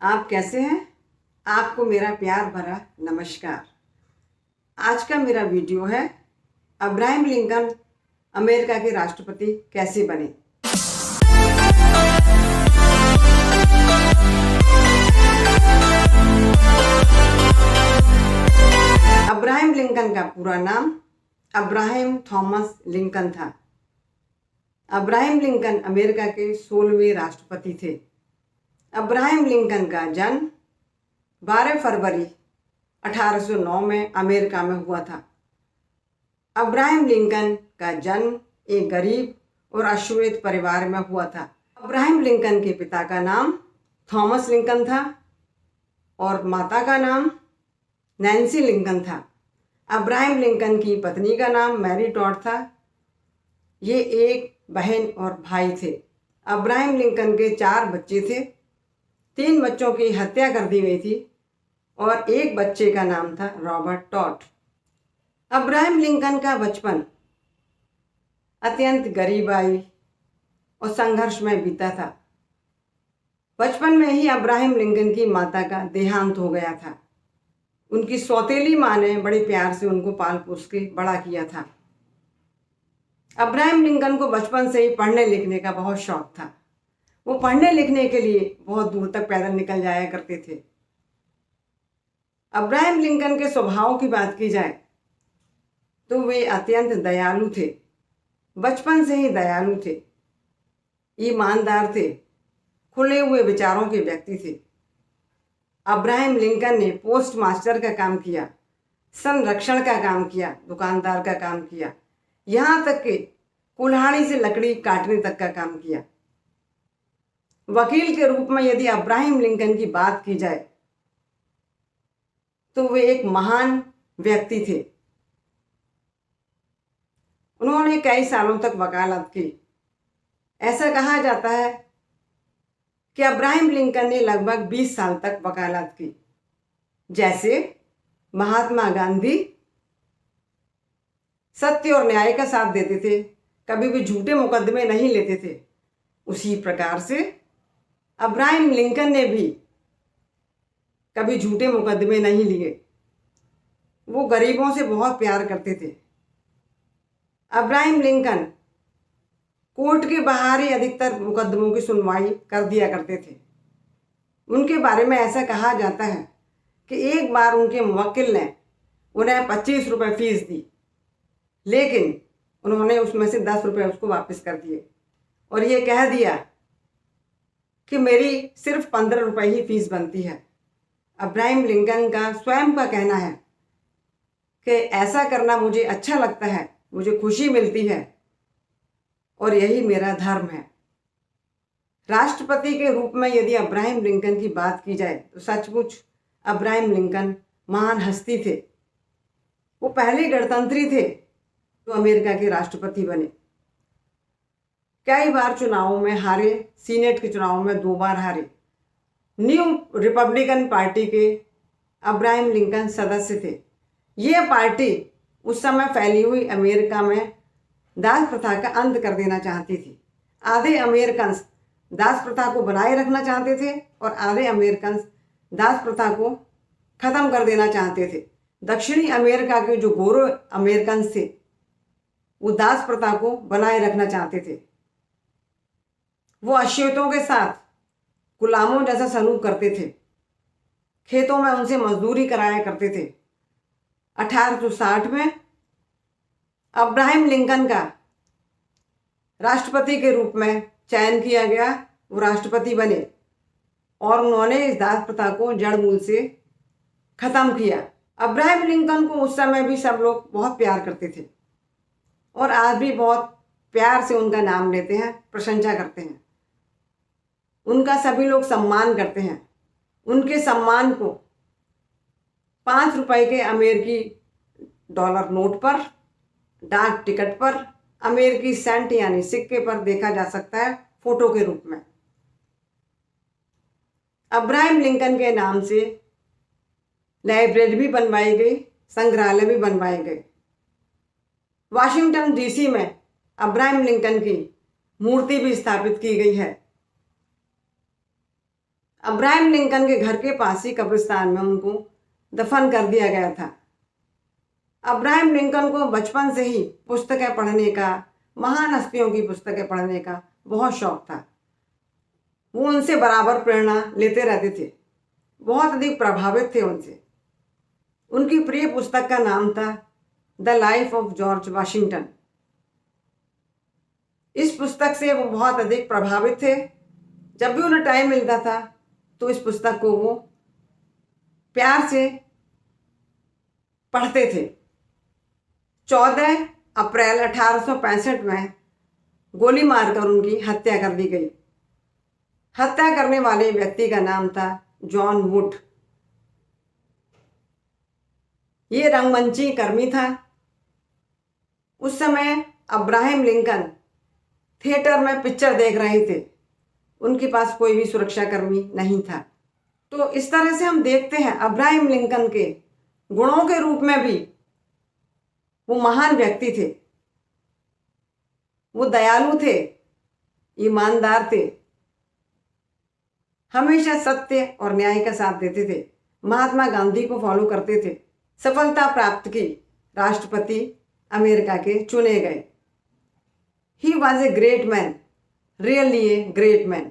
आप कैसे हैं? आपको मेरा प्यार भरा नमस्कार। आज का मेरा वीडियो है अब्राहम लिंकन अमेरिका के राष्ट्रपति कैसे बने। अब्राहम लिंकन का पूरा नाम अब्राहम थॉमस लिंकन था। अब्राहम लिंकन अमेरिका के 16वें राष्ट्रपति थे। अब्राहम लिंकन का जन्म 12 फरवरी 1809 में अमेरिका में हुआ था। अब्राहम लिंकन का जन्म एक गरीब और अश्वेत परिवार में हुआ था। अब्राहम लिंकन के पिता का नाम थॉमस लिंकन था और माता का नाम नैन्सी लिंकन था। अब्राहम लिंकन की पत्नी का नाम मैरी टॉड था। ये एक बहन और भाई थे। अब्राहम लिंकन के 4 बच्चे थे। 3 बच्चों की हत्या कर दी गई थी और एक बच्चे का नाम था रॉबर्ट टॉड। अब्राहम लिंकन का बचपन अत्यंत गरीबाई और संघर्ष में बीता था। बचपन में ही अब्राहम लिंकन की माता का देहांत हो गया था। उनकी सौतेली माँ ने बड़े प्यार से उनको पाल पोस के बड़ा किया था। अब्राहम लिंकन को बचपन से ही पढ़ने लिखने का बहुत शौक था। वो पढ़ने लिखने के लिए बहुत दूर तक पैदल निकल जाया करते थे। अब्राहम लिंकन के स्वभाव की बात की जाए तो वे अत्यंत दयालु थे। बचपन से ही दयालु थे, ईमानदार थे, खुले हुए विचारों के व्यक्ति थे। अब्राहम लिंकन ने पोस्ट मास्टर का काम किया, संरक्षण का काम किया, दुकानदार का काम किया, यहाँ तक कि कुल्हाड़ी से लकड़ी काटने तक का काम किया। वकील के रूप में यदि अब्राहम लिंकन की बात की जाए तो वे एक महान व्यक्ति थे। उन्होंने कई सालों तक वकालत की। ऐसा कहा जाता है कि अब्राहम लिंकन ने लगभग 20 साल तक वकालत की। जैसे महात्मा गांधी सत्य और न्याय का साथ देते थे, कभी भी झूठे मुकदमे नहीं लेते थे, उसी प्रकार से अब्राहम लिंकन ने भी कभी झूठे मुकदमे नहीं लिए। वो गरीबों से बहुत प्यार करते थे। अब्राहम लिंकन कोर्ट के बाहर ही अधिकतर मुकदमों की सुनवाई कर दिया करते थे। उनके बारे में ऐसा कहा जाता है कि एक बार उनके मुवक्किल ने उन्हें 25 रुपये फीस दी, लेकिन उन्होंने उसमें से 10 रुपये उसको वापस कर दिए और ये कह दिया कि मेरी सिर्फ 15 रुपये ही फीस बनती है। अब्राहम लिंकन का स्वयं का कहना है कि ऐसा करना मुझे अच्छा लगता है, मुझे खुशी मिलती है और यही मेरा धर्म है। राष्ट्रपति के रूप में यदि अब्राहम लिंकन की बात की जाए तो सचमुच अब्राहम लिंकन महान हस्ती थे। वो पहले गणतंत्री थे जो अमेरिका के राष्ट्रपति बने। कई बार चुनावों में हारे, सीनेट के चुनावों में 2 बार हारे। न्यू रिपब्लिकन पार्टी के अब्राहम लिंकन सदस्य थे। ये पार्टी उस समय फैली हुई अमेरिका में दास प्रथा का अंत कर देना चाहती थी। आधे अमेरिकन दास प्रथा को बनाए रखना चाहते थे और आधे अमेरिकन दास प्रथा को खत्म कर देना चाहते थे। दक्षिणी अमेरिका के जो गोरे अमेरिकन थे वो दास प्रथा को बनाए रखना चाहते थे। वो अश्वेतों के साथ गुलामों जैसा सलूक करते थे, खेतों में उनसे मजदूरी कराया करते थे। 1860 में अब्राहम लिंकन का राष्ट्रपति के रूप में चयन किया गया। वो राष्ट्रपति बने और उन्होंने इस दास प्रथा को जड़ मूल से खत्म किया। अब्राहम लिंकन को उस समय भी सब लोग बहुत प्यार करते थे और आज भी बहुत प्यार से उनका नाम लेते हैं, प्रशंसा करते हैं। उनका सभी लोग सम्मान करते हैं। उनके सम्मान को 5 रुपए के अमेरिकी डॉलर नोट पर, डाक टिकट पर, अमेरिकी सेंट यानी सिक्के पर देखा जा सकता है फोटो के रूप में। अब्राहम लिंकन के नाम से लाइब्रेरी भी बनवाई गई, संग्रहालय भी बनवाए गए। वाशिंगटन डीसी में अब्राहम लिंकन की मूर्ति भी स्थापित की गई है। अब्राहम लिंकन के घर के पास ही कब्रिस्तान में उनको दफन कर दिया गया था। अब्राहम लिंकन को बचपन से ही पुस्तकें पढ़ने का, महान हस्तियों की पुस्तकें पढ़ने का बहुत शौक था। वो उनसे बराबर प्रेरणा लेते रहते थे, बहुत अधिक प्रभावित थे उनसे। उनकी प्रिय पुस्तक का नाम था the life of George Washington. इस पुस्तक से वो बहुत अधिक प्रभावित थे। जब भी उन्हें टाइम मिलता था तो इस पुस्तक को वो प्यार से पढ़ते थे। 14 अप्रैल 1865 में गोली मारकर उनकी हत्या कर दी गई। हत्या करने वाले व्यक्ति का नाम था जॉन वुड। ये रंगमंची कर्मी था। उस समय अब्राहम लिंकन थिएटर में पिक्चर देख रहे थे। उनके पास कोई भी सुरक्षाकर्मी नहीं था। तो इस तरह से हम देखते हैं अब्राहम लिंकन के गुणों के रूप में भी वो महान व्यक्ति थे। वो दयालु थे, ईमानदार थे, हमेशा सत्य और न्याय का साथ देते थे, महात्मा गांधी को फॉलो करते थे, सफलता प्राप्त की, राष्ट्रपति अमेरिका के चुने गए। He was a great man, really a great man.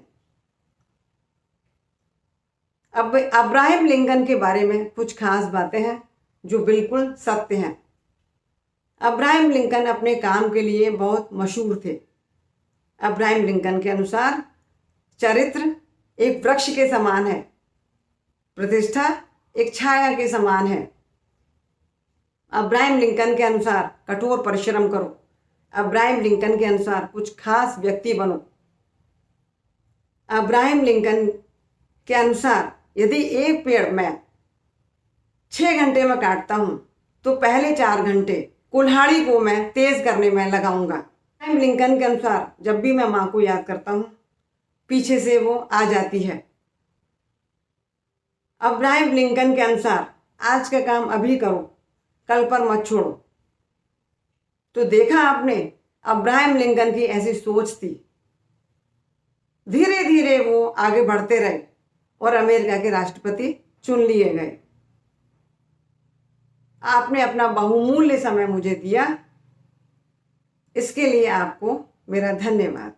अब अब्राहम लिंकन के बारे में कुछ खास बातें हैं जो बिल्कुल सत्य हैं। अब्राहम लिंकन अपने काम के लिए बहुत मशहूर थे। अब्राहम लिंकन के अनुसार चरित्र एक वृक्ष के समान है, प्रतिष्ठा एक छाया के समान है। अब्राहम लिंकन के अनुसार कठोर परिश्रम करो। अब्राहम लिंकन के अनुसार कुछ खास व्यक्ति बनो। अब्राहम लिंकन के अनुसार यदि एक पेड़ मैं 6 घंटे में काटता हूं तो पहले 4 घंटे कुल्हाड़ी को मैं तेज करने में लगाऊंगा। अब्राहम लिंकन के अनुसार जब भी मैं माँ को याद करता हूं पीछे से वो आ जाती है। अब्राहम लिंकन के अनुसार आज का काम अभी करो, कल पर मत छोड़ो। तो देखा आपने, अब्राहम लिंकन की ऐसी सोच थी। धीरे धीरे वो आगे बढ़ते रहे और अमेरिका के राष्ट्रपति चुन लिए गए। आपने अपना बहुमूल्य समय मुझे दिया, इसके लिए आपको मेरा धन्यवाद।